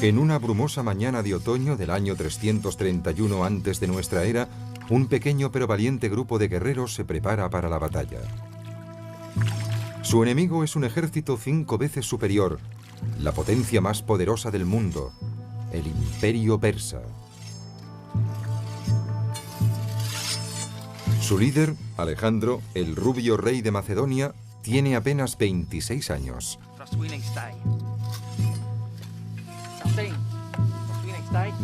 En una brumosa mañana de otoño del año 331 antes de nuestra era, un pequeño pero valiente grupo de guerreros se prepara para la batalla. Su enemigo es un ejército 5 veces superior, la potencia más poderosa del mundo, el Imperio Persa. Su líder, Alejandro, el rubio rey de Macedonia, tiene apenas 26 años.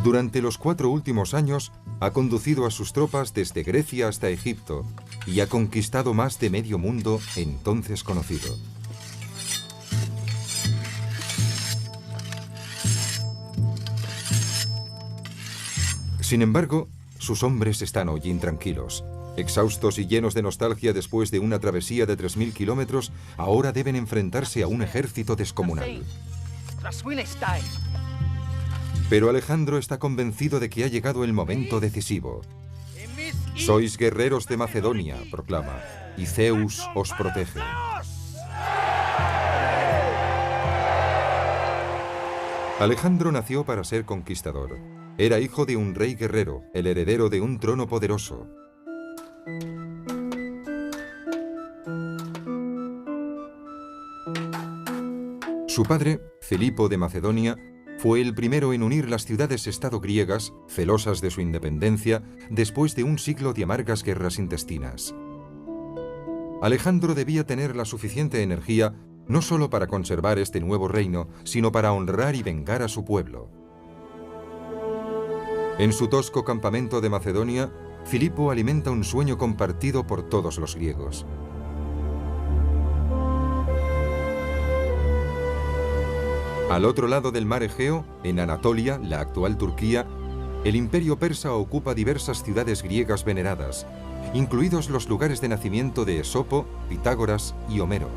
Durante los 4 últimos años, ha conducido a sus tropas desde Grecia hasta Egipto y ha conquistado más de medio mundo entonces conocido. Sin embargo, sus hombres están hoy intranquilos. Exhaustos y llenos de nostalgia después de una travesía de 3000 kilómetros, ahora deben enfrentarse a un ejército descomunal. Pero Alejandro está convencido de que ha llegado el momento decisivo. Sois guerreros de Macedonia, proclama, y Zeus os protege. Alejandro nació para ser conquistador. Era hijo de un rey guerrero, el heredero de un trono poderoso. Su padre, Filipo de Macedonia, fue el primero en unir las ciudades-estado griegas, celosas de su independencia, después de un siglo de amargas guerras intestinas. Alejandro debía tener la suficiente energía no solo para conservar este nuevo reino, sino para honrar y vengar a su pueblo. En su tosco campamento de Macedonia, Filipo alimenta un sueño compartido por todos los griegos. Al otro lado del mar Egeo, en Anatolia, la actual Turquía, el imperio persa ocupa diversas ciudades griegas veneradas, incluidos los lugares de nacimiento de Esopo, Pitágoras y Homero.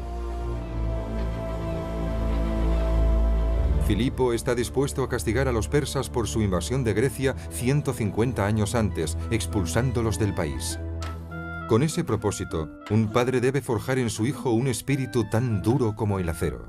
Filipo está dispuesto a castigar a los persas por su invasión de Grecia 150 años antes, expulsándolos del país. Con ese propósito, un padre debe forjar en su hijo un espíritu tan duro como el acero.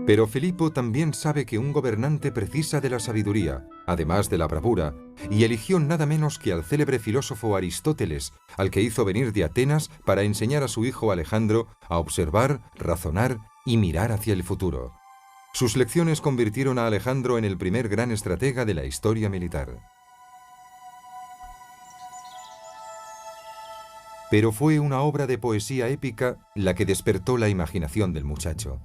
Pero Filipo también sabe que un gobernante precisa de la sabiduría, además de la bravura, y eligió nada menos que al célebre filósofo Aristóteles, al que hizo venir de Atenas para enseñar a su hijo Alejandro a observar, razonar y mirar hacia el futuro. Sus lecciones convirtieron a Alejandro en el primer gran estratega de la historia militar. Pero fue una obra de poesía épica la que despertó la imaginación del muchacho.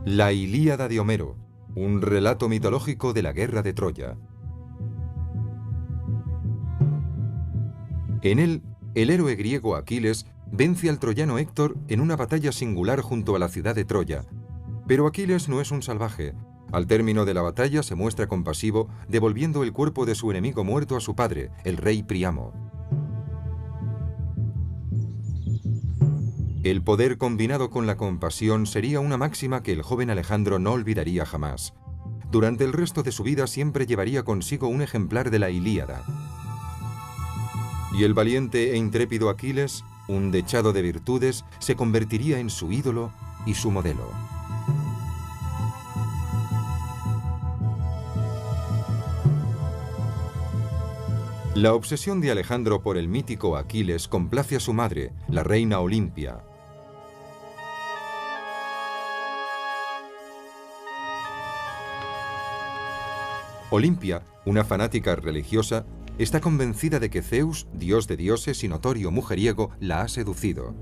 La Ilíada de Homero, un relato mitológico de la guerra de Troya. En él, el héroe griego Aquiles vence al troyano Héctor en una batalla singular junto a la ciudad de Troya. Pero Aquiles no es un salvaje. Al término de la batalla se muestra compasivo, devolviendo el cuerpo de su enemigo muerto a su padre, el rey Príamo. El poder combinado con la compasión sería una máxima que el joven Alejandro no olvidaría jamás. Durante el resto de su vida siempre llevaría consigo un ejemplar de la Ilíada. Y el valiente e intrépido Aquiles, un dechado de virtudes, se convertiría en su ídolo y su modelo. La obsesión de Alejandro por el mítico Aquiles complace a su madre, la reina Olimpia. Olimpia, una fanática religiosa, está convencida de que Zeus, dios de dioses y notorio mujeriego, la ha seducido.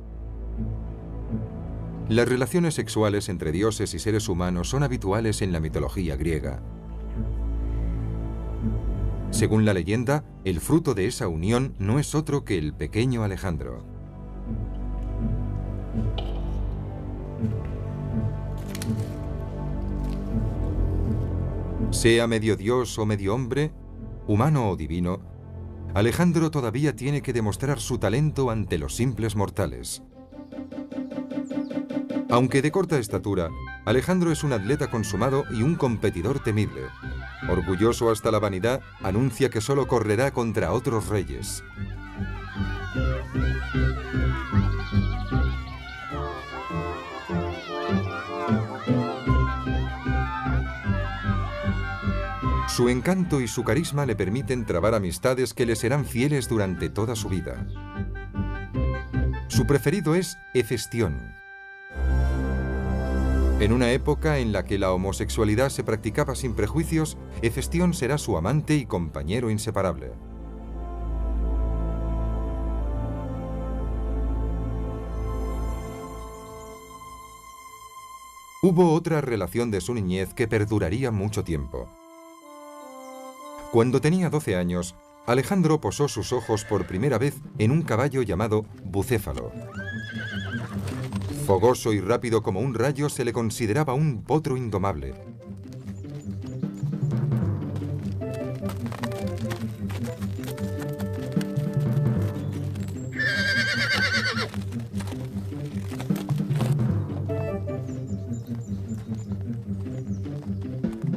Las relaciones sexuales entre dioses y seres humanos son habituales en la mitología griega. Según la leyenda, el fruto de esa unión no es otro que el pequeño Alejandro. Sea medio dios o medio hombre, humano o divino, Alejandro todavía tiene que demostrar su talento ante los simples mortales. Aunque de corta estatura, Alejandro es un atleta consumado y un competidor temible. Orgulloso hasta la vanidad, anuncia que solo correrá contra otros reyes. Su encanto y su carisma le permiten trabar amistades que le serán fieles durante toda su vida. Su preferido es Hefestión. En una época en la que la homosexualidad se practicaba sin prejuicios, Hefestión será su amante y compañero inseparable. Hubo otra relación de su niñez que perduraría mucho tiempo. Cuando tenía 12 años, Alejandro posó sus ojos por primera vez en un caballo llamado Bucéfalo. Fogoso y rápido como un rayo, se le consideraba un potro indomable.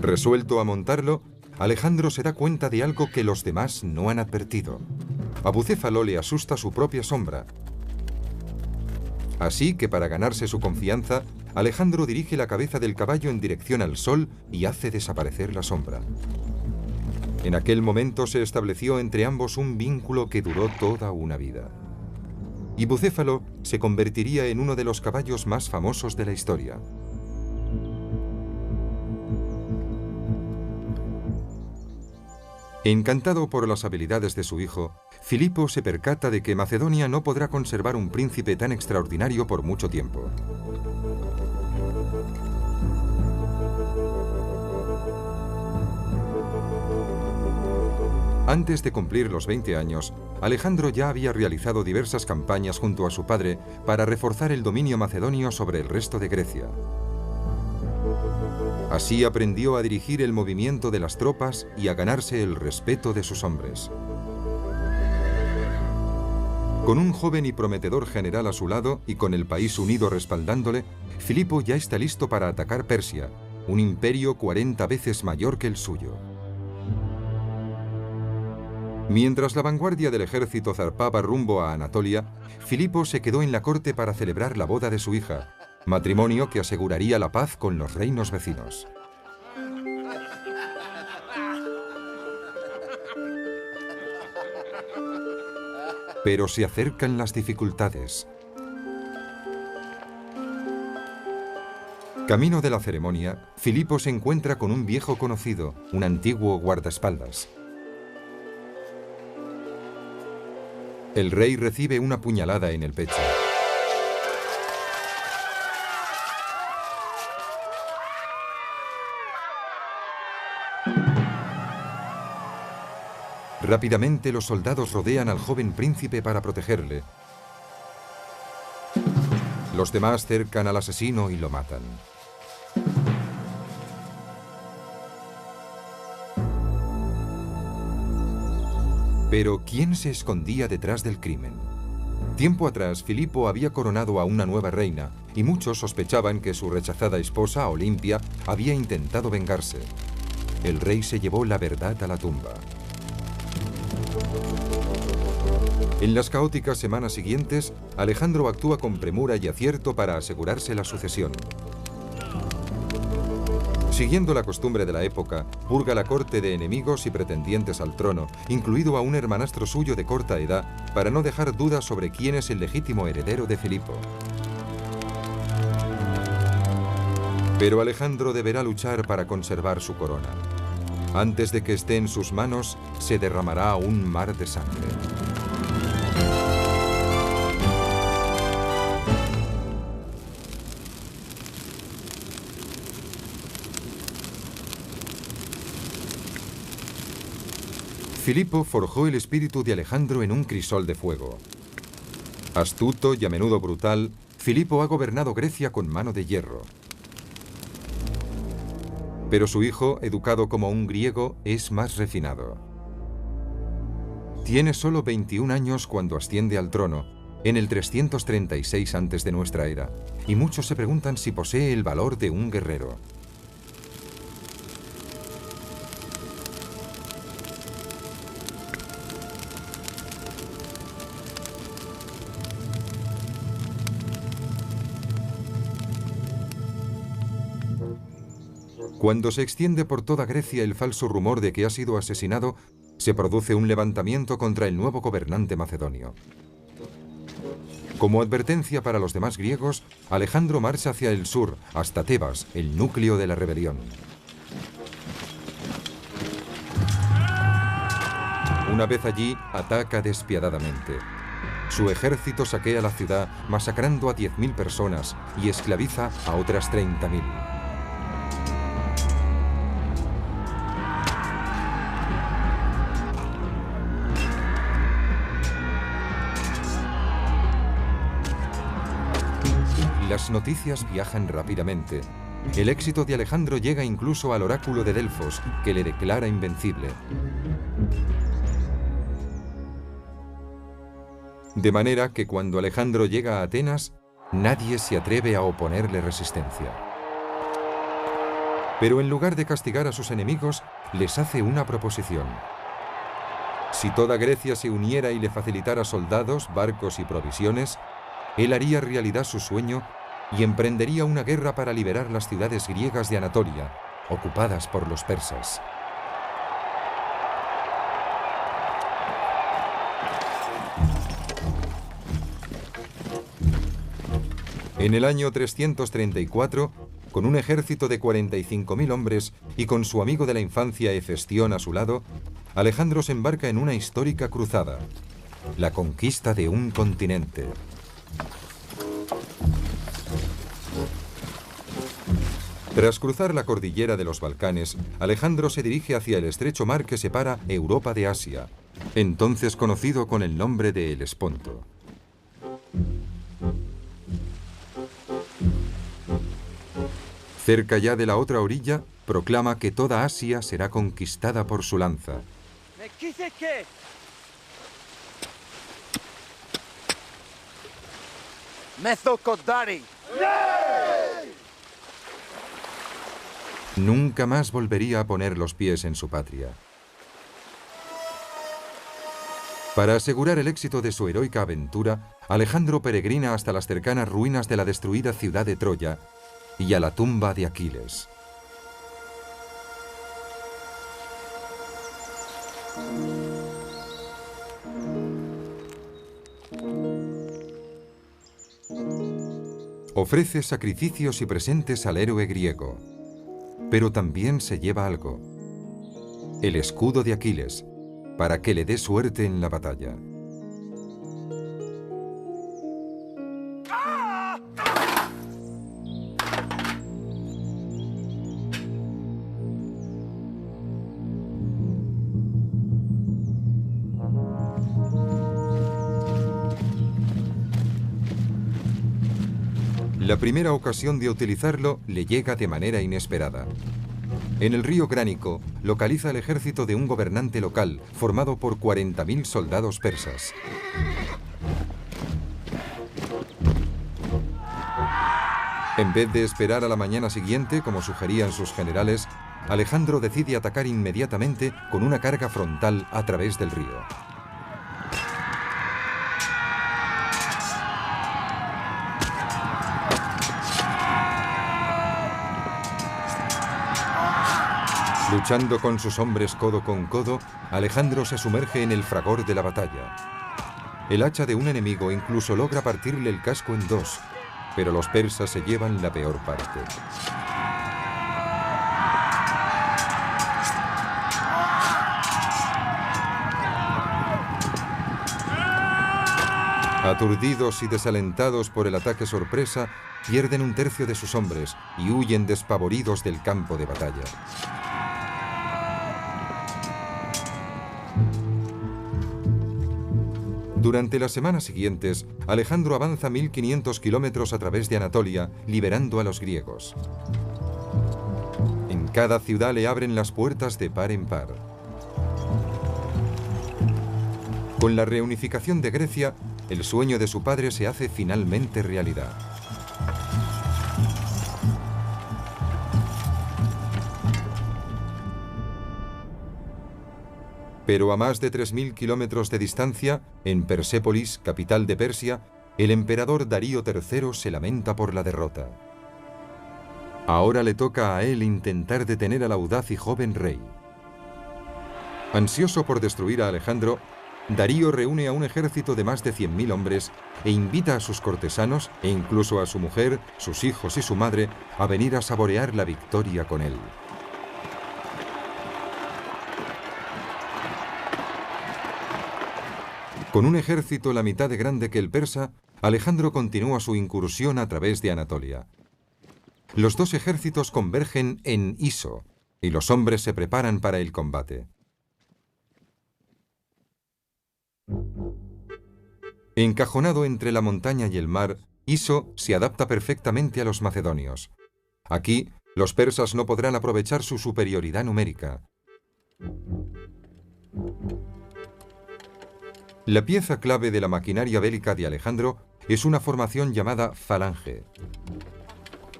Resuelto a montarlo, Alejandro se da cuenta de algo que los demás no han advertido. A Bucéfalo le asusta su propia sombra. Así que para ganarse su confianza, Alejandro dirige la cabeza del caballo en dirección al sol y hace desaparecer la sombra. En aquel momento se estableció entre ambos un vínculo que duró toda una vida. Y Bucéfalo se convertiría en uno de los caballos más famosos de la historia. Encantado por las habilidades de su hijo, Filipo se percata de que Macedonia no podrá conservar un príncipe tan extraordinario por mucho tiempo. Antes de cumplir los 20 años, Alejandro ya había realizado diversas campañas junto a su padre para reforzar el dominio macedonio sobre el resto de Grecia. Así aprendió a dirigir el movimiento de las tropas y a ganarse el respeto de sus hombres. Con un joven y prometedor general a su lado y con el país unido respaldándole, Filipo ya está listo para atacar Persia, un imperio 40 veces mayor que el suyo. Mientras la vanguardia del ejército zarpaba rumbo a Anatolia, Filipo se quedó en la corte para celebrar la boda de su hija, matrimonio que aseguraría la paz con los reinos vecinos. Pero se acercan las dificultades. Camino de la ceremonia, Filipo se encuentra con un viejo conocido, un antiguo guardaespaldas. El rey recibe una puñalada en el pecho. Rápidamente los soldados rodean al joven príncipe para protegerle. Los demás cercan al asesino y lo matan. Pero ¿quién se escondía detrás del crimen? Tiempo atrás, Filipo había coronado a una nueva reina y muchos sospechaban que su rechazada esposa, Olimpia, había intentado vengarse. El rey se llevó la verdad a la tumba. En las caóticas semanas siguientes, Alejandro actúa con premura y acierto para asegurarse la sucesión. Siguiendo la costumbre de la época, purga la corte de enemigos y pretendientes al trono, incluido a un hermanastro suyo de corta edad, para no dejar dudas sobre quién es el legítimo heredero de Filipo. Pero Alejandro deberá luchar para conservar su corona. Antes de que esté en sus manos, se derramará un mar de sangre. Filipo forjó el espíritu de Alejandro en un crisol de fuego. Astuto y a menudo brutal, Filipo ha gobernado Grecia con mano de hierro. Pero su hijo, educado como un griego, es más refinado. Tiene solo 21 años cuando asciende al trono, en el 336 antes de nuestra era, y muchos se preguntan si posee el valor de un guerrero. Cuando se extiende por toda Grecia el falso rumor de que ha sido asesinado, se produce un levantamiento contra el nuevo gobernante macedonio. Como advertencia para los demás griegos, Alejandro marcha hacia el sur, hasta Tebas, el núcleo de la rebelión. Una vez allí, ataca despiadadamente. Su ejército saquea la ciudad, masacrando a 10.000 personas y esclaviza a otras 30.000. Las noticias viajan rápidamente. El éxito de Alejandro llega incluso al oráculo de Delfos, que le declara invencible. De manera que cuando Alejandro llega a Atenas, nadie se atreve a oponerle resistencia. Pero en lugar de castigar a sus enemigos, les hace una proposición. Si toda Grecia se uniera y le facilitara soldados, barcos y provisiones, él haría realidad su sueño y emprendería una guerra para liberar las ciudades griegas de Anatolia, ocupadas por los persas. En el año 334, con un ejército de 45.000 hombres y con su amigo de la infancia Hefestión a su lado, Alejandro se embarca en una histórica cruzada, la conquista de un continente. Tras cruzar la cordillera de los Balcanes, Alejandro se dirige hacia el estrecho mar que separa Europa de Asia, entonces conocido con el nombre de Helesponto. Cerca ya de la otra orilla, proclama que toda Asia será conquistada por su lanza. Nunca más volvería a poner los pies en su patria. Para asegurar el éxito de su heroica aventura, Alejandro peregrina hasta las cercanas ruinas de la destruida ciudad de Troya y a la tumba de Aquiles. Ofrece sacrificios y presentes al héroe griego, pero también se lleva algo: el escudo de Aquiles, para que le dé suerte en la batalla. La primera ocasión de utilizarlo le llega de manera inesperada. En el río Gránico localiza el ejército de un gobernante local formado por 40.000 soldados persas. En vez de esperar a la mañana siguiente, como sugerían sus generales, Alejandro decide atacar inmediatamente con una carga frontal a través del río. Luchando con sus hombres codo con codo, Alejandro se sumerge en el fragor de la batalla. El hacha de un enemigo incluso logra partirle el casco en dos, pero los persas se llevan la peor parte. Aturdidos y desalentados por el ataque sorpresa, pierden un tercio de sus hombres y huyen despavoridos del campo de batalla. Durante las semanas siguientes, Alejandro avanza 1.500 kilómetros a través de Anatolia, liberando a los griegos. En cada ciudad le abren las puertas de par en par. Con la reunificación de Grecia, el sueño de su padre se hace finalmente realidad. Pero a más de 3.000 kilómetros de distancia, en Persépolis, capital de Persia, el emperador Darío III se lamenta por la derrota. Ahora le toca a él intentar detener al audaz y joven rey. Ansioso por destruir a Alejandro, Darío reúne a un ejército de más de 100.000 hombres e invita a sus cortesanos e incluso a su mujer, sus hijos y su madre a venir a saborear la victoria con él. Con un ejército la mitad de grande que el persa, Alejandro continúa su incursión a través de Anatolia. Los dos ejércitos convergen en Iso y los hombres se preparan para el combate. Encajonado entre la montaña y el mar, Iso se adapta perfectamente a los macedonios. Aquí, los persas no podrán aprovechar su superioridad numérica. La pieza clave de la maquinaria bélica de Alejandro es una formación llamada falange.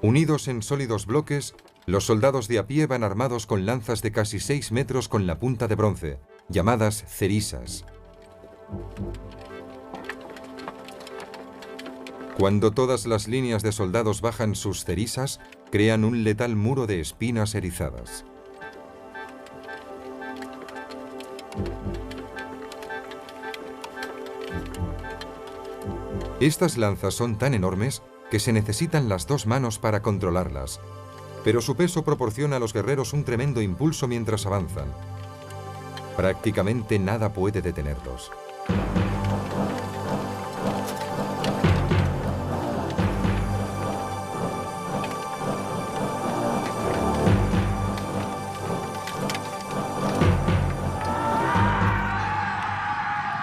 Unidos en sólidos bloques, los soldados de a pie van armados con lanzas de casi 6 metros con la punta de bronce, llamadas cerisas. Cuando todas las líneas de soldados bajan sus cerisas, crean un letal muro de espinas erizadas. Estas lanzas son tan enormes que se necesitan las dos manos para controlarlas, pero su peso proporciona a los guerreros un tremendo impulso mientras avanzan. Prácticamente nada puede detenerlos.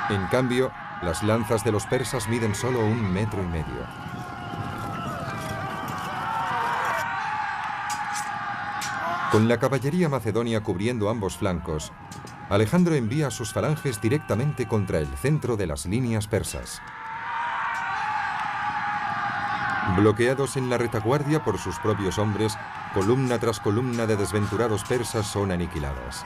En cambio, las lanzas de los persas miden solo 1,5 metros. Con la caballería macedonia cubriendo ambos flancos, Alejandro envía sus falanges directamente contra el centro de las líneas persas. Bloqueados en la retaguardia por sus propios hombres, columna tras columna de desventurados persas son aniquiladas.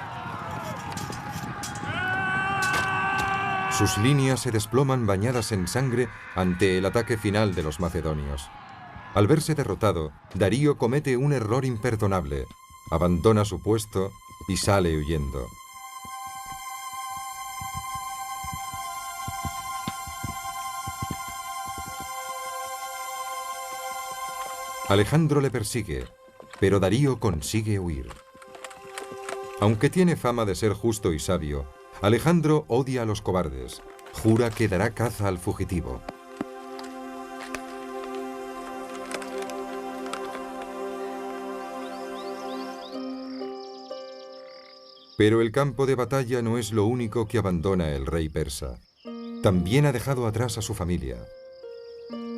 Sus líneas se desploman bañadas en sangre ante el ataque final de los macedonios. Al verse derrotado, Darío comete un error imperdonable. Abandona su puesto y sale huyendo. Alejandro le persigue, pero Darío consigue huir. Aunque tiene fama de ser justo y sabio, Alejandro odia a los cobardes. Jura que dará caza al fugitivo. Pero el campo de batalla no es lo único que abandona el rey persa. También ha dejado atrás a su familia.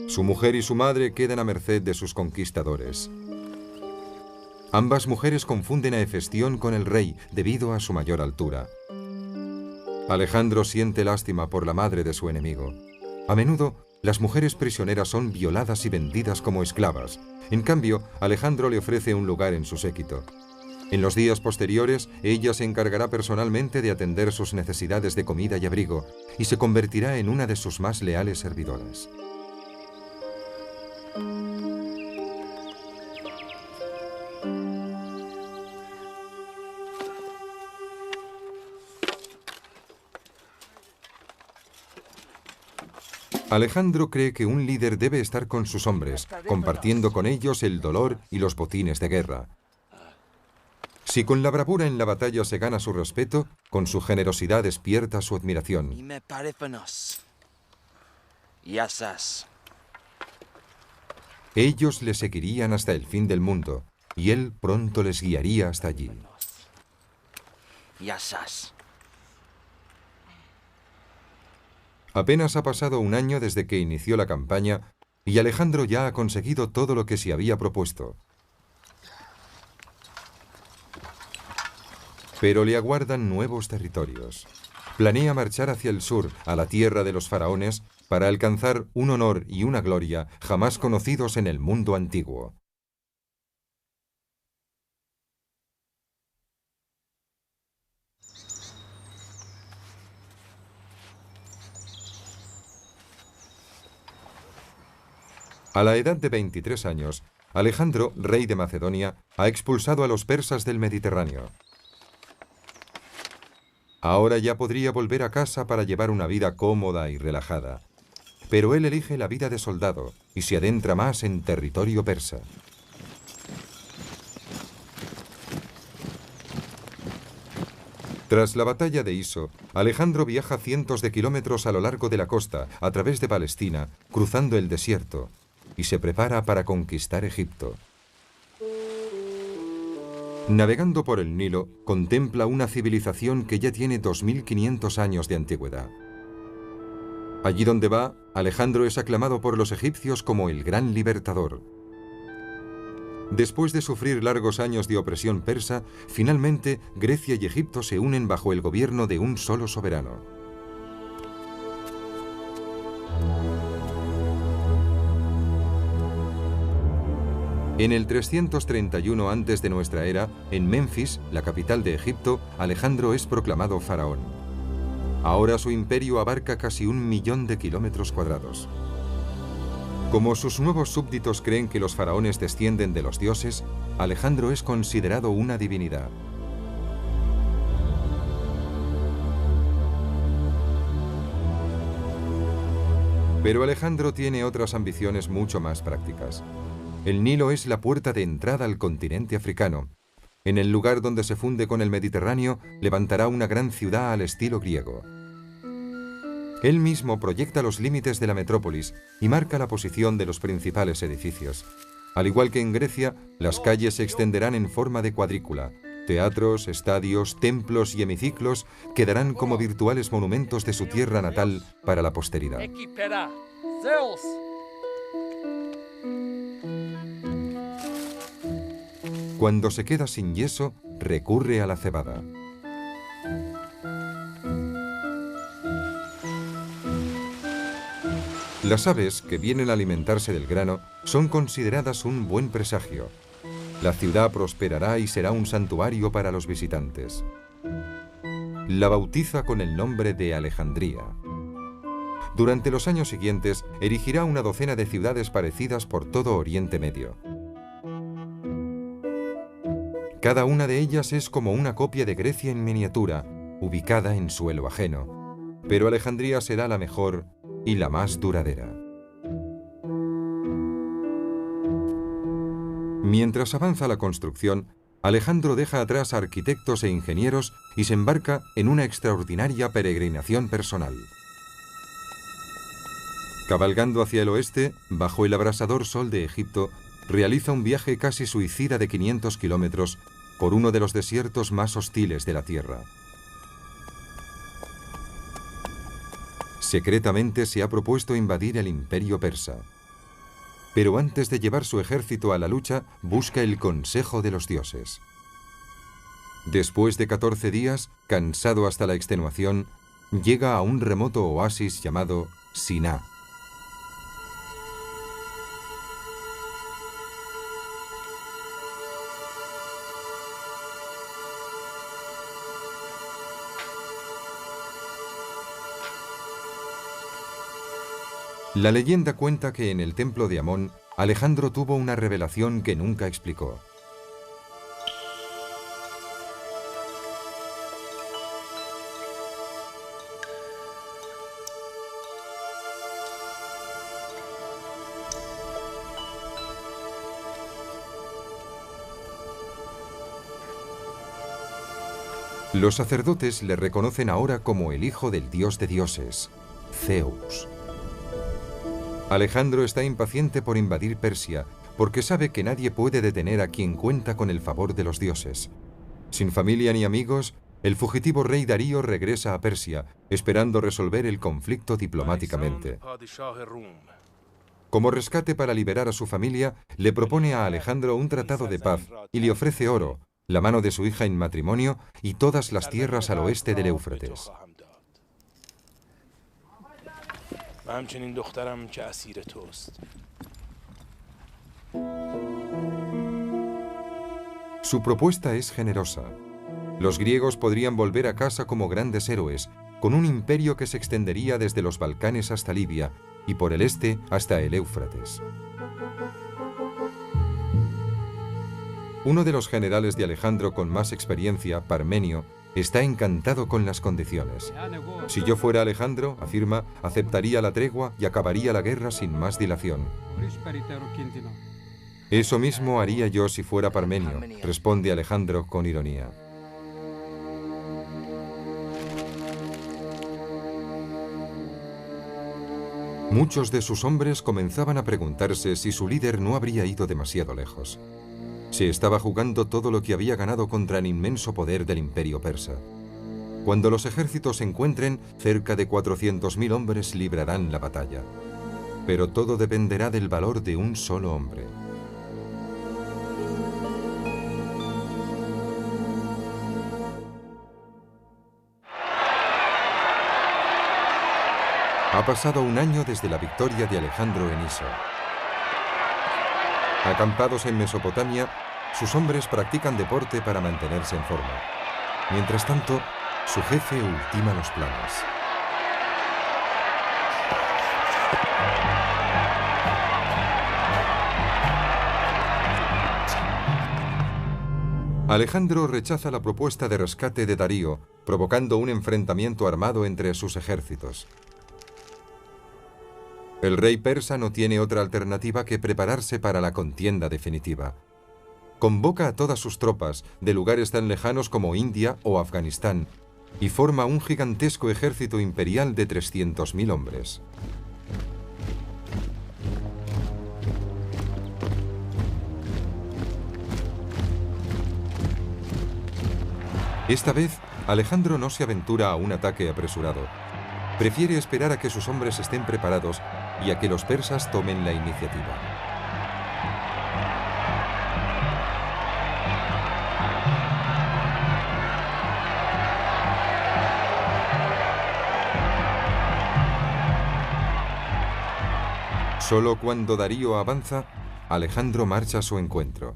Su mujer y su madre quedan a merced de sus conquistadores. Ambas mujeres confunden a Hefestión con el rey debido a su mayor altura. Alejandro siente lástima por la madre de su enemigo. A menudo, las mujeres prisioneras son violadas y vendidas como esclavas. En cambio, Alejandro le ofrece un lugar en su séquito. En los días posteriores, ella se encargará personalmente de atender sus necesidades de comida y abrigo, y se convertirá en una de sus más leales servidoras. Alejandro cree que un líder debe estar con sus hombres, compartiendo con ellos el dolor y los botines de guerra. Si con la bravura en la batalla se gana su respeto, con su generosidad despierta su admiración. Ellos le seguirían hasta el fin del mundo, y él pronto les guiaría hasta allí. Apenas ha pasado un año desde que inició la campaña y Alejandro ya ha conseguido todo lo que se había propuesto. Pero le aguardan nuevos territorios. Planea marchar hacia el sur, a la tierra de los faraones, para alcanzar un honor y una gloria jamás conocidos en el mundo antiguo. A la edad de 23 años, Alejandro, rey de Macedonia, ha expulsado a los persas del Mediterráneo. Ahora ya podría volver a casa para llevar una vida cómoda y relajada. Pero él elige la vida de soldado y se adentra más en territorio persa. Tras la batalla de Iso, Alejandro viaja cientos de kilómetros a lo largo de la costa, a través de Palestina, cruzando el desierto, y se prepara para conquistar Egipto. Navegando por el Nilo, contempla una civilización que ya tiene 2500 años de antigüedad. Allí donde va, Alejandro es aclamado por los egipcios como el gran libertador. Después de sufrir largos años de opresión persa, finalmente Grecia y Egipto se unen bajo el gobierno de un solo soberano. En el 331 a.C. de nuestra era, en Menfis, la capital de Egipto, Alejandro es proclamado faraón. Ahora su imperio abarca casi 1 millón de kilómetros cuadrados. Como sus nuevos súbditos creen que los faraones descienden de los dioses, Alejandro es considerado una divinidad. Pero Alejandro tiene otras ambiciones mucho más prácticas. El Nilo es la puerta de entrada al continente africano. En el lugar donde se funde con el Mediterráneo, levantará una gran ciudad al estilo griego. Él mismo proyecta los límites de la metrópolis y marca la posición de los principales edificios. Al igual que en Grecia, las calles se extenderán en forma de cuadrícula. Teatros, estadios, templos y hemiciclos quedarán como virtuales monumentos de su tierra natal para la posteridad. Cuando se queda sin yeso, recurre a la cebada. Las aves que vienen a alimentarse del grano son consideradas un buen presagio. La ciudad prosperará y será un santuario para los visitantes. La bautiza con el nombre de Alejandría. Durante los años siguientes, erigirá una docena de ciudades parecidas por todo Oriente Medio. Cada una de ellas es como una copia de Grecia en miniatura, ubicada en suelo ajeno. Pero Alejandría será la mejor y la más duradera. Mientras avanza la construcción, Alejandro deja atrás a arquitectos e ingenieros y se embarca en una extraordinaria peregrinación personal. Cabalgando hacia el oeste, bajo el abrasador sol de Egipto, realiza un viaje casi suicida de 500 kilómetros por uno de los desiertos más hostiles de la Tierra. Secretamente se ha propuesto invadir el imperio persa. Pero antes de llevar su ejército a la lucha, busca el consejo de los dioses. Después de 14 días, cansado hasta la extenuación, llega a un remoto oasis llamado Siná. La leyenda cuenta que en el templo de Amón, Alejandro tuvo una revelación que nunca explicó. Los sacerdotes le reconocen ahora como el hijo del dios de dioses, Zeus. Alejandro está impaciente por invadir Persia, porque sabe que nadie puede detener a quien cuenta con el favor de los dioses. Sin familia ni amigos, el fugitivo rey Darío regresa a Persia, esperando resolver el conflicto diplomáticamente. Como rescate para liberar a su familia, le propone a Alejandro un tratado de paz y le ofrece oro, la mano de su hija en matrimonio y todas las tierras al oeste del Éufrates. Su propuesta es generosa. Los griegos podrían volver a casa como grandes héroes, con un imperio que se extendería desde los Balcanes hasta Libia y por el este hasta el Éufrates. Uno de los generales de Alejandro con más experiencia, Parmenio, está encantado con las condiciones. Si yo fuera Alejandro, afirma, aceptaría la tregua y acabaría la guerra sin más dilación. Eso mismo haría yo si fuera Parmenio, responde Alejandro con ironía. Muchos de sus hombres comenzaban a preguntarse si su líder no habría ido demasiado lejos. Se estaba jugando todo lo que había ganado contra el inmenso poder del imperio persa. Cuando los ejércitos se encuentren, cerca de 400.000 hombres librarán la batalla. Pero todo dependerá del valor de un solo hombre. Ha pasado un año desde la victoria de Alejandro en Iso. Acampados en Mesopotamia, sus hombres practican deporte para mantenerse en forma. Mientras tanto, su jefe ultima los planes. Alejandro rechaza la propuesta de rescate de Darío, provocando un enfrentamiento armado entre sus ejércitos. El rey persa no tiene otra alternativa que prepararse para la contienda definitiva. Convoca a todas sus tropas, de lugares tan lejanos como India o Afganistán, y forma un gigantesco ejército imperial de 300.000 hombres. Esta vez, Alejandro no se aventura a un ataque apresurado. Prefiere esperar a que sus hombres estén preparados y a que los persas tomen la iniciativa. Solo cuando Darío avanza, Alejandro marcha a su encuentro.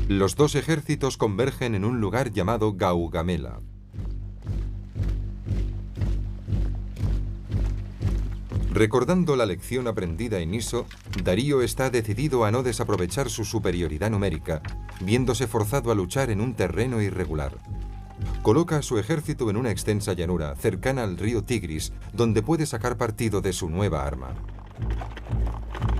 Los dos ejércitos convergen en un lugar llamado Gaugamela. Recordando la lección aprendida en Iso, Darío está decidido a no desaprovechar su superioridad numérica, viéndose forzado a luchar en un terreno irregular. Coloca a su ejército en una extensa llanura, cercana al río Tigris, donde puede sacar partido de su nueva arma.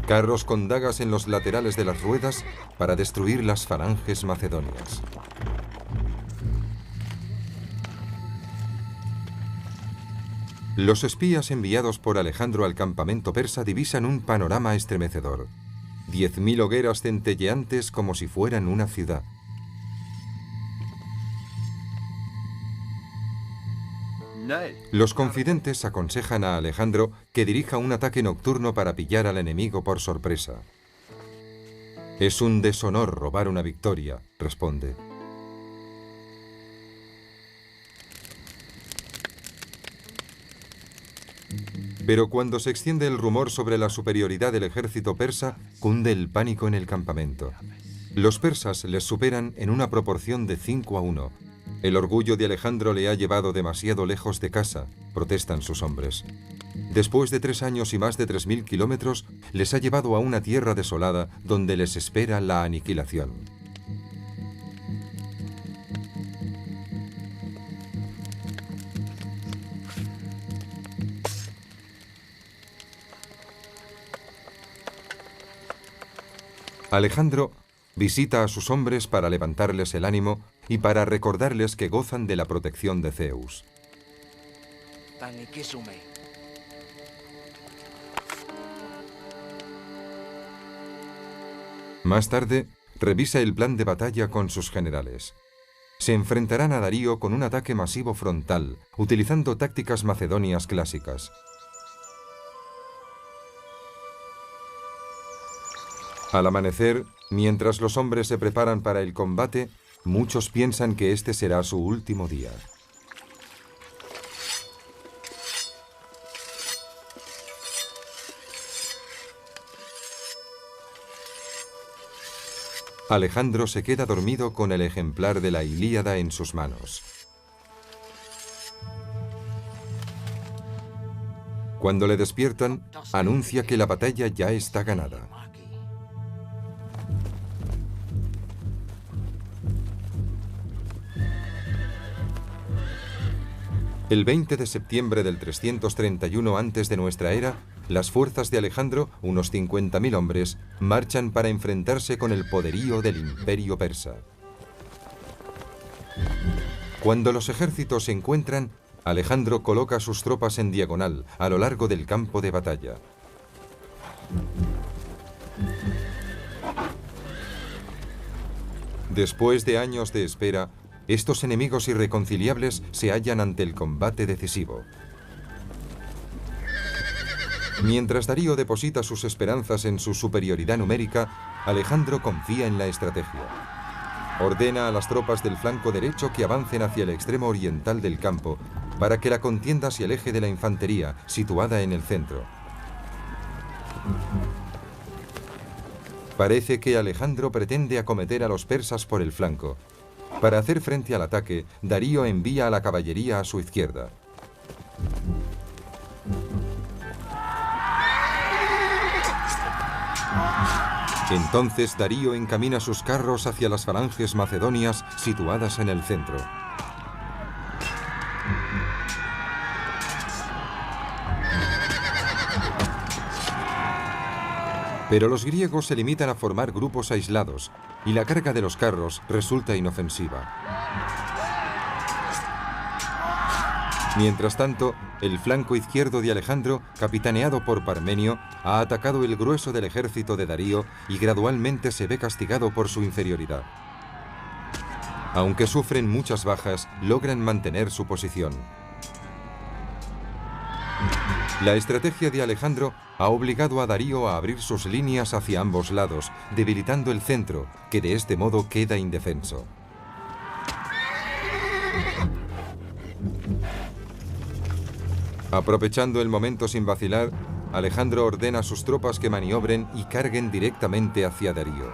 Carros con dagas en los laterales de las ruedas para destruir las falanges macedonias. Los espías enviados por Alejandro al campamento persa divisan un panorama estremecedor. 10.000 hogueras centelleantes como si fueran una ciudad. Los confidentes aconsejan a Alejandro que dirija un ataque nocturno para pillar al enemigo por sorpresa. Es un deshonor robar una victoria, responde. Pero cuando se extiende el rumor sobre la superioridad del ejército persa, cunde el pánico en el campamento. Los persas les superan en una proporción de 5-1. El orgullo de Alejandro le ha llevado demasiado lejos de casa, protestan sus hombres. Después de 3 años y más de 3.000 kilómetros, les ha llevado a una tierra desolada donde les espera la aniquilación. Alejandro visita a sus hombres para levantarles el ánimo y para recordarles que gozan de la protección de Zeus. Más tarde, revisa el plan de batalla con sus generales. Se enfrentarán a Darío con un ataque masivo frontal, utilizando tácticas macedonias clásicas. Al amanecer, mientras los hombres se preparan para el combate, muchos piensan que este será su último día. Alejandro se queda dormido con el ejemplar de la Ilíada en sus manos. Cuando le despiertan, anuncia que la batalla ya está ganada. El 20 de septiembre del 331 antes de nuestra era, las fuerzas de Alejandro, unos 50.000 hombres, marchan para enfrentarse con el poderío del imperio persa. Cuando los ejércitos se encuentran, Alejandro coloca sus tropas en diagonal a lo largo del campo de batalla. Después de años de espera, estos enemigos irreconciliables se hallan ante el combate decisivo. Mientras Darío deposita sus esperanzas en su superioridad numérica, Alejandro confía en la estrategia. Ordena a las tropas del flanco derecho que avancen hacia el extremo oriental del campo para que la contienda se aleje de la infantería, situada en el centro. Parece que Alejandro pretende acometer a los persas por el flanco. Para hacer frente al ataque, Darío envía a la caballería a su izquierda. Entonces Darío encamina sus carros hacia las falanges macedonias situadas en el centro. Pero los griegos se limitan a formar grupos aislados y la carga de los carros resulta inofensiva. Mientras tanto, el flanco izquierdo de Alejandro, capitaneado por Parmenio, ha atacado el grueso del ejército de Darío y gradualmente se ve castigado por su inferioridad. Aunque sufren muchas bajas, logran mantener su posición. La estrategia de Alejandro ha obligado a Darío a abrir sus líneas hacia ambos lados, debilitando el centro, que de este modo queda indefenso. Aprovechando el momento sin vacilar, Alejandro ordena a sus tropas que maniobren y carguen directamente hacia Darío.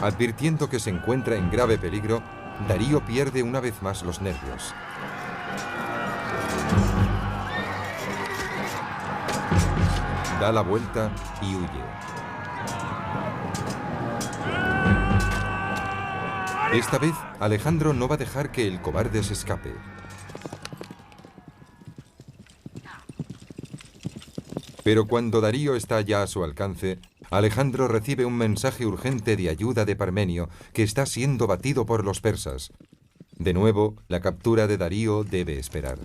Advirtiendo que se encuentra en grave peligro, Darío pierde una vez más los nervios. Da la vuelta y huye. Esta vez, Alejandro no va a dejar que el cobarde se escape. Pero cuando Darío está ya a su alcance, Alejandro recibe un mensaje urgente de ayuda de Parmenio, que está siendo batido por los persas. De nuevo, la captura de Darío debe esperar.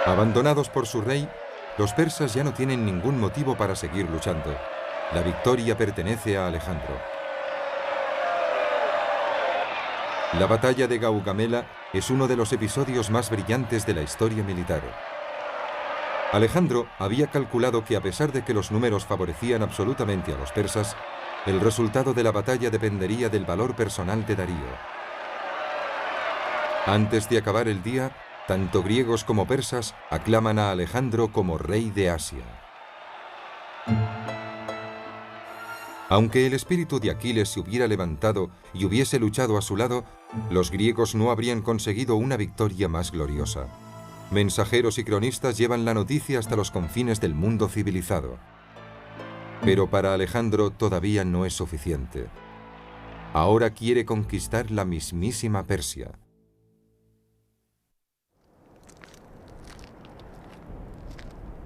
Abandonados por su rey, los persas ya no tienen ningún motivo para seguir luchando. La victoria pertenece a Alejandro. La batalla de Gaugamela es uno de los episodios más brillantes de la historia militar. Alejandro había calculado que a pesar de que los números favorecían absolutamente a los persas, el resultado de la batalla dependería del valor personal de Darío. Antes de acabar el día, tanto griegos como persas aclaman a Alejandro como rey de Asia. Aunque el espíritu de Aquiles se hubiera levantado y hubiese luchado a su lado, los griegos no habrían conseguido una victoria más gloriosa. Mensajeros y cronistas llevan la noticia hasta los confines del mundo civilizado. Pero para Alejandro todavía no es suficiente. Ahora quiere conquistar la mismísima Persia.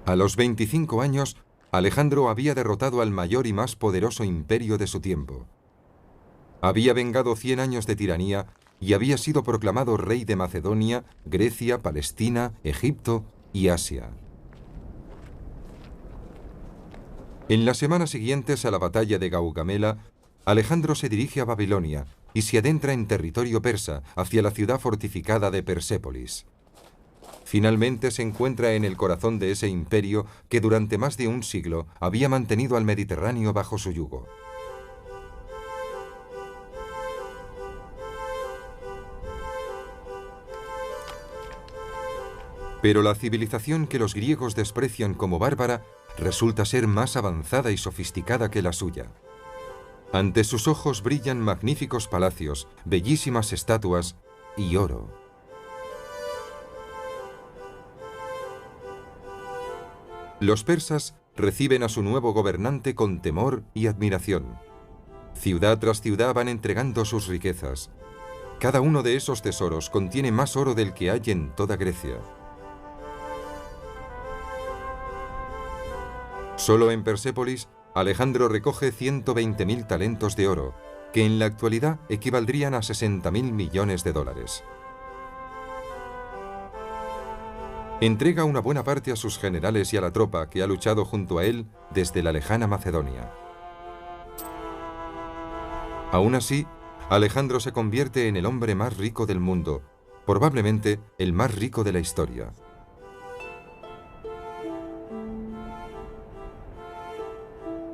A los 25 años, Alejandro había derrotado al mayor y más poderoso imperio de su tiempo. Había vengado 100 años de tiranía y había sido proclamado rey de Macedonia, Grecia, Palestina, Egipto y Asia. En las semanas siguientes a la batalla de Gaugamela, Alejandro se dirige a Babilonia y se adentra en territorio persa hacia la ciudad fortificada de Persépolis. Finalmente se encuentra en el corazón de ese imperio que durante más de un siglo había mantenido al Mediterráneo bajo su yugo. Pero la civilización que los griegos desprecian como bárbara resulta ser más avanzada y sofisticada que la suya. Ante sus ojos brillan magníficos palacios, bellísimas estatuas y oro. Los persas reciben a su nuevo gobernante con temor y admiración. Ciudad tras ciudad van entregando sus riquezas. Cada uno de esos tesoros contiene más oro del que hay en toda Grecia. Solo en Persépolis, Alejandro recoge 120.000 talentos de oro, que en la actualidad equivaldrían a 60.000 millones de dólares. Entrega una buena parte a sus generales y a la tropa que ha luchado junto a él desde la lejana Macedonia. Aún así, Alejandro se convierte en el hombre más rico del mundo, probablemente el más rico de la historia.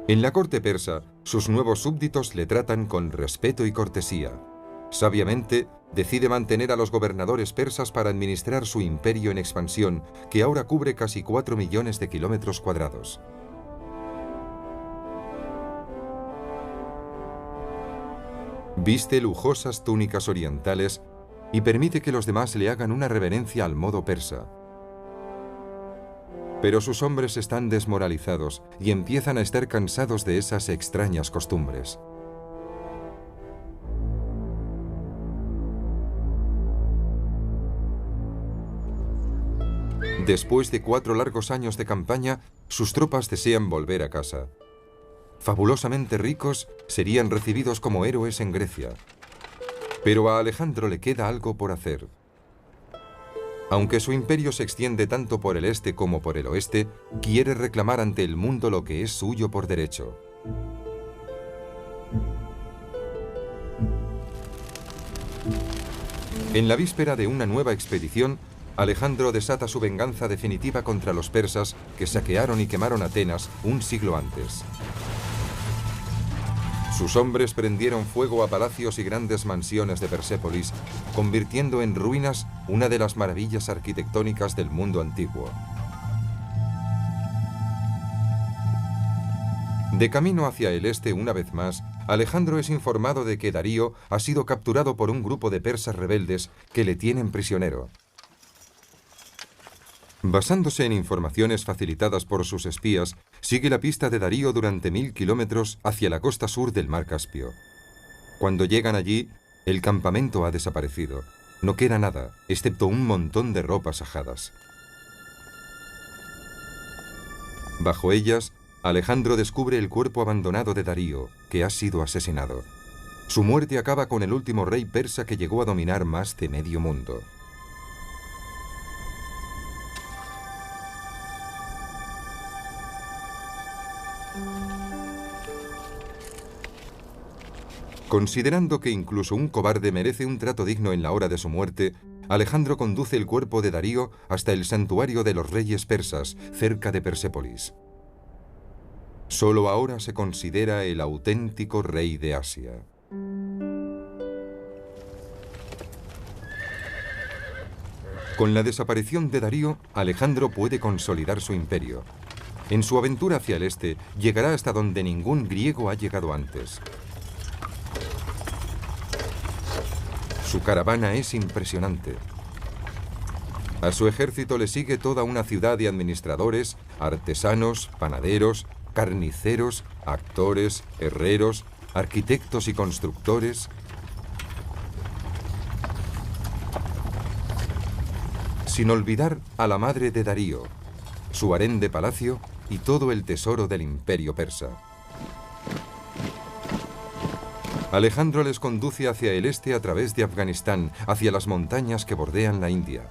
En la corte persa, sus nuevos súbditos le tratan con respeto y cortesía. Sabiamente, decide mantener a los gobernadores persas para administrar su imperio en expansión, que ahora cubre casi 4 millones de kilómetros cuadrados. Viste lujosas túnicas orientales y permite que los demás le hagan una reverencia al modo persa. Pero sus hombres están desmoralizados y empiezan a estar cansados de esas extrañas costumbres. Después de 4 largos años de campaña, sus tropas desean volver a casa. Fabulosamente ricos, serían recibidos como héroes en Grecia. Pero a Alejandro le queda algo por hacer. Aunque su imperio se extiende tanto por el este como por el oeste, quiere reclamar ante el mundo lo que es suyo por derecho. En la víspera de una nueva expedición, Alejandro desata su venganza definitiva contra los persas que saquearon y quemaron Atenas un siglo antes. Sus hombres prendieron fuego a palacios y grandes mansiones de Persépolis, convirtiendo en ruinas una de las maravillas arquitectónicas del mundo antiguo. De camino hacia el este una vez más, Alejandro es informado de que Darío ha sido capturado por un grupo de persas rebeldes que le tienen prisionero. Basándose en informaciones facilitadas por sus espías, sigue la pista de Darío durante 1000 kilómetros hacia la costa sur del mar Caspio. Cuando llegan allí, el campamento ha desaparecido. No queda nada, excepto un montón de ropas ajadas. Bajo ellas, Alejandro descubre el cuerpo abandonado de Darío, que ha sido asesinado. Su muerte acaba con el último rey persa que llegó a dominar más de medio mundo. Considerando que incluso un cobarde merece un trato digno en la hora de su muerte, Alejandro conduce el cuerpo de Darío hasta el santuario de los reyes persas, cerca de Persépolis. Solo ahora se considera el auténtico rey de Asia. Con la desaparición de Darío, Alejandro puede consolidar su imperio. En su aventura hacia el este, llegará hasta donde ningún griego ha llegado antes. Su caravana es impresionante. A su ejército le sigue toda una ciudad de administradores, artesanos, panaderos, carniceros, actores, herreros, arquitectos y constructores. Sin olvidar a la madre de Darío, su harén de palacio y todo el tesoro del imperio persa. Alejandro les conduce hacia el este a través de Afganistán, hacia las montañas que bordean la India.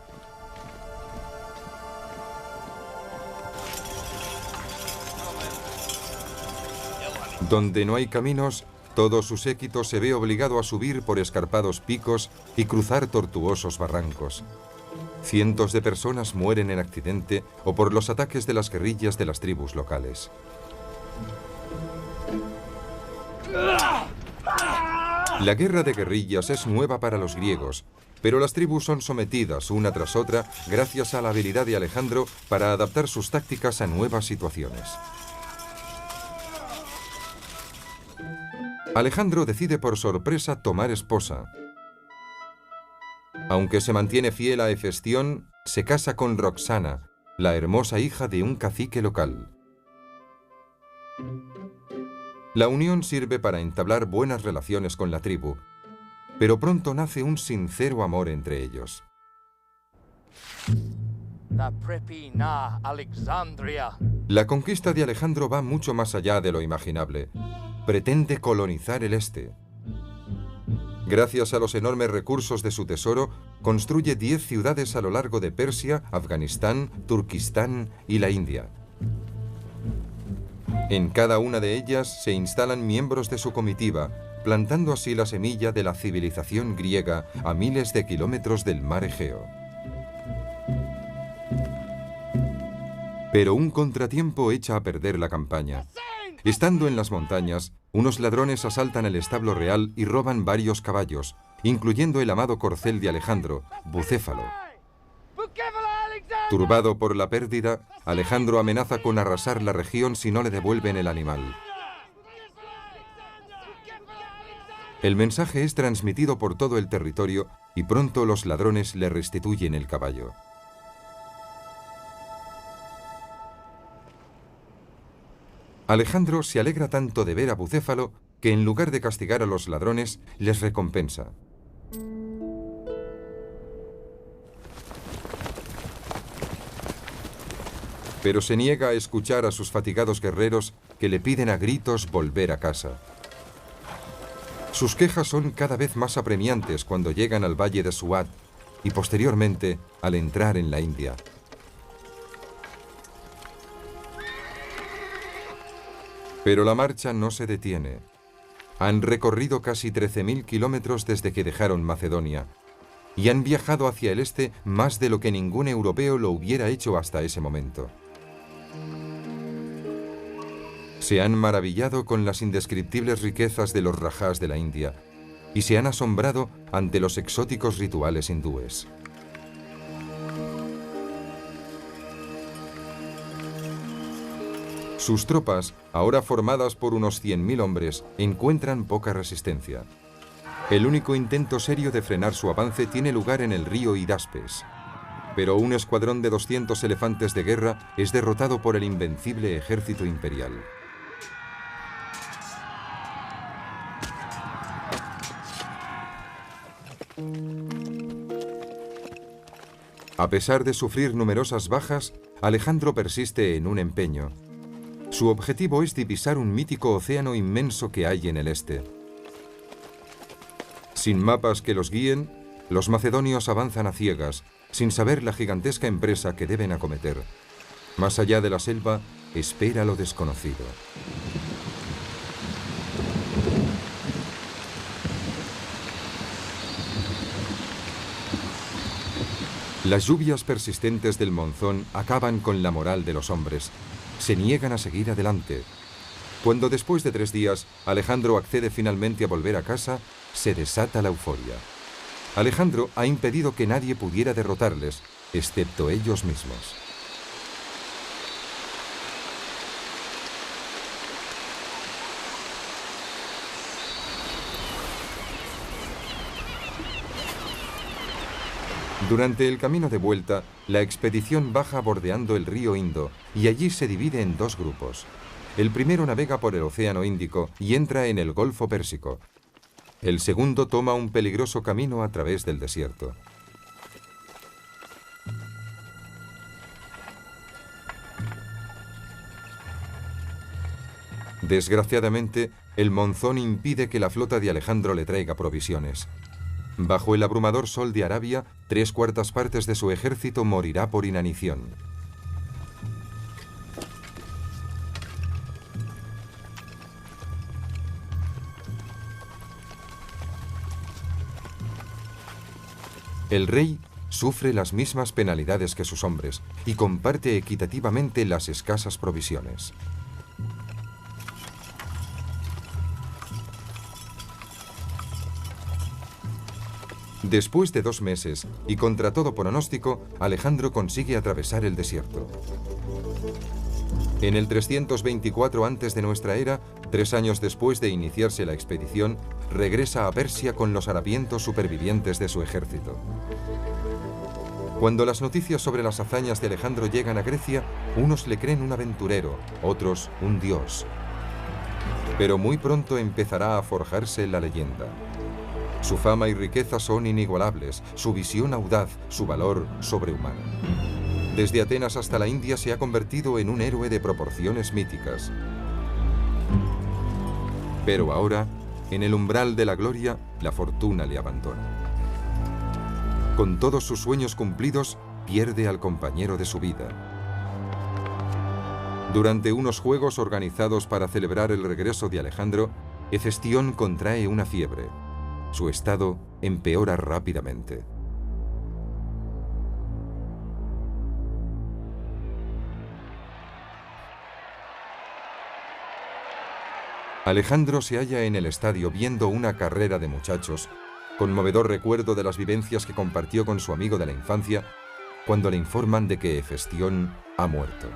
Donde no hay caminos, todo su séquito se ve obligado a subir por escarpados picos y cruzar tortuosos barrancos. Cientos de personas mueren en accidente o por los ataques de las guerrillas de las tribus locales. La guerra de guerrillas es nueva para los griegos, pero las tribus son sometidas una tras otra gracias a la habilidad de Alejandro para adaptar sus tácticas a nuevas situaciones. Alejandro decide por sorpresa tomar esposa. Aunque se mantiene fiel a Hefestión, se casa con Roxana, la hermosa hija de un cacique local. La unión sirve para entablar buenas relaciones con la tribu, pero pronto nace un sincero amor entre ellos. La conquista de Alejandro va mucho más allá de lo imaginable. Pretende colonizar el este. Gracias a los enormes recursos de su tesoro, construye 10 ciudades a lo largo de Persia, Afganistán, Turquistán y la India. En cada una de ellas se instalan miembros de su comitiva, plantando así la semilla de la civilización griega a miles de kilómetros del mar Egeo. Pero un contratiempo echa a perder la campaña. Estando en las montañas, unos ladrones asaltan el establo real y roban varios caballos, incluyendo el amado corcel de Alejandro, Bucéfalo. Turbado por la pérdida, Alejandro amenaza con arrasar la región si no le devuelven el animal. El mensaje es transmitido por todo el territorio y pronto los ladrones le restituyen el caballo. Alejandro se alegra tanto de ver a Bucéfalo que en lugar de castigar a los ladrones, les recompensa. Pero se niega a escuchar a sus fatigados guerreros que le piden a gritos volver a casa. Sus quejas son cada vez más apremiantes cuando llegan al valle de Suad y posteriormente al entrar en la India. Pero la marcha no se detiene. Han recorrido casi 13.000 kilómetros desde que dejaron Macedonia y han viajado hacia el este más de lo que ningún europeo lo hubiera hecho hasta ese momento. Se han maravillado con las indescriptibles riquezas de los rajás de la India y se han asombrado ante los exóticos rituales hindúes. Sus tropas, ahora formadas por unos 100.000 hombres, encuentran poca resistencia. El único intento serio de frenar su avance tiene lugar en el río Hidaspes. Pero un escuadrón de 200 elefantes de guerra es derrotado por el invencible ejército imperial. A pesar de sufrir numerosas bajas, Alejandro persiste en un empeño. Su objetivo es divisar un mítico océano inmenso que hay en el este. Sin mapas que los guíen, los macedonios avanzan a ciegas, sin saber la gigantesca empresa que deben acometer. Más allá de la selva, espera lo desconocido. Las lluvias persistentes del monzón acaban con la moral de los hombres. Se niegan a seguir adelante. Cuando después de 3 días Alejandro accede finalmente a volver a casa, se desata la euforia. Alejandro ha impedido que nadie pudiera derrotarles, excepto ellos mismos. Durante el camino de vuelta, la expedición baja bordeando el río Indo y allí se divide en 2 grupos. El primero navega por el Océano Índico y entra en el Golfo Pérsico. El segundo toma un peligroso camino a través del desierto. Desgraciadamente, el monzón impide que la flota de Alejandro le traiga provisiones. Bajo el abrumador sol de Arabia, 3/4 partes de su ejército morirá por inanición. El rey sufre las mismas penalidades que sus hombres y comparte equitativamente las escasas provisiones. Después de 2 meses, y contra todo pronóstico, Alejandro consigue atravesar el desierto. En el 324 antes de nuestra era, 3 años después de iniciarse la expedición, regresa a Persia con los harapientos supervivientes de su ejército. Cuando las noticias sobre las hazañas de Alejandro llegan a Grecia, unos le creen un aventurero, otros un dios. Pero muy pronto empezará a forjarse la leyenda. Su fama y riqueza son inigualables, su visión audaz, su valor sobrehumano. Desde Atenas hasta la India se ha convertido en un héroe de proporciones míticas. Pero ahora, en el umbral de la gloria, la fortuna le abandona. Con todos sus sueños cumplidos, pierde al compañero de su vida. Durante unos juegos organizados para celebrar el regreso de Alejandro, Hefestión contrae una fiebre. Su estado empeora rápidamente. Alejandro se halla en el estadio viendo una carrera de muchachos, conmovedor recuerdo de las vivencias que compartió con su amigo de la infancia, cuando le informan de que Hefestión ha muerto.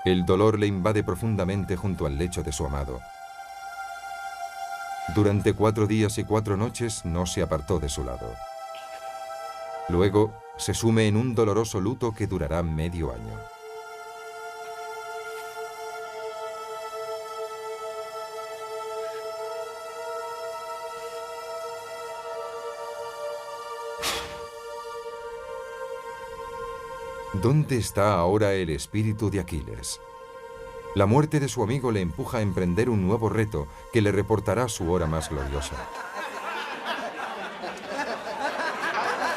El dolor le invade profundamente junto al lecho de su amado. Durante 4 días y 4 noches no se apartó de su lado. Luego se sume en un doloroso luto que durará medio año. ¿Dónde está ahora el espíritu de Aquiles? La muerte de su amigo le empuja a emprender un nuevo reto que le reportará su hora más gloriosa.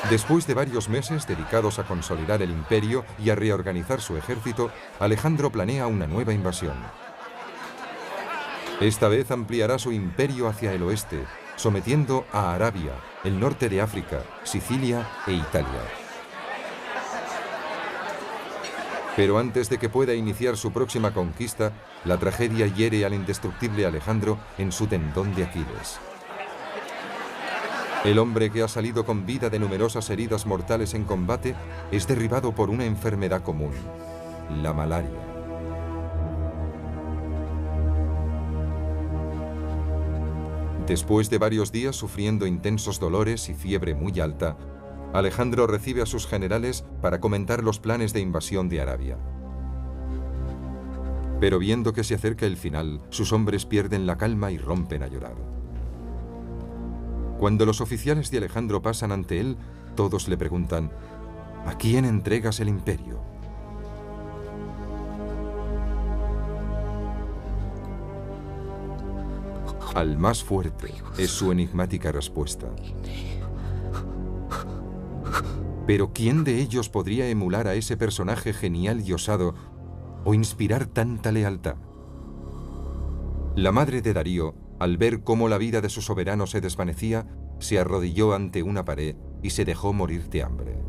Después de varios meses dedicados a consolidar el imperio y a reorganizar su ejército, Alejandro planea una nueva invasión. Esta vez ampliará su imperio hacia el oeste, sometiendo a Arabia, el norte de África, Sicilia e Italia. Pero antes de que pueda iniciar su próxima conquista, la tragedia hiere al indestructible Alejandro en su tendón de Aquiles. El hombre que ha salido con vida de numerosas heridas mortales en combate es derribado por una enfermedad común, la malaria. Después de varios días sufriendo intensos dolores y fiebre muy alta, Alejandro recibe a sus generales para comentar los planes de invasión de Arabia. Pero viendo que se acerca el final, sus hombres pierden la calma y rompen a llorar. Cuando los oficiales de Alejandro pasan ante él, todos le preguntan: ¿a quién entregas el imperio? Al más fuerte, es su enigmática respuesta. Pero ¿quién de ellos podría emular a ese personaje genial y osado o inspirar tanta lealtad? La madre de Darío, al ver cómo la vida de su soberano se desvanecía, se arrodilló ante una pared y se dejó morir de hambre.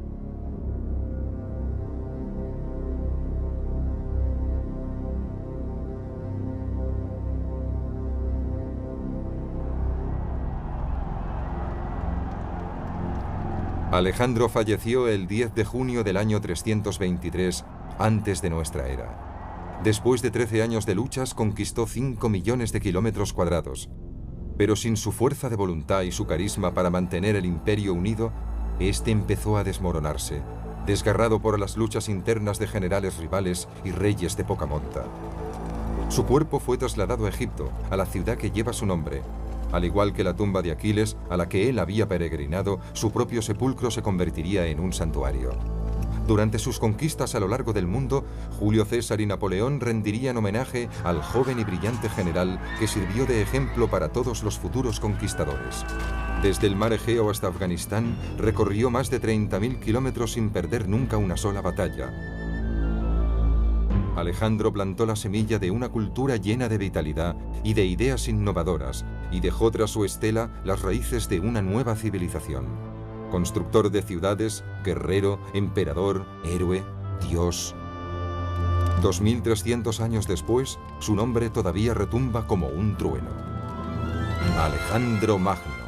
Alejandro falleció el 10 de junio del año 323 antes de nuestra era. Después de 13 años de luchas conquistó 5 millones de kilómetros cuadrados. Pero sin su fuerza de voluntad y su carisma para mantener el imperio unido, este empezó a desmoronarse, desgarrado por las luchas internas de generales rivales y reyes de poca monta. Su cuerpo fue trasladado a Egipto, a la ciudad que lleva su nombre. Al igual que la tumba de Aquiles, a la que él había peregrinado, su propio sepulcro se convertiría en un santuario. Durante sus conquistas a lo largo del mundo, Julio César y Napoleón rendirían homenaje al joven y brillante general que sirvió de ejemplo para todos los futuros conquistadores. Desde el mar Egeo hasta Afganistán, recorrió más de 30.000 kilómetros sin perder nunca una sola batalla. Alejandro plantó la semilla de una cultura llena de vitalidad y de ideas innovadoras, y dejó tras su estela las raíces de una nueva civilización. Constructor de ciudades, guerrero, emperador, héroe, dios. 2300 años después, su nombre todavía retumba como un trueno. Alejandro Magno.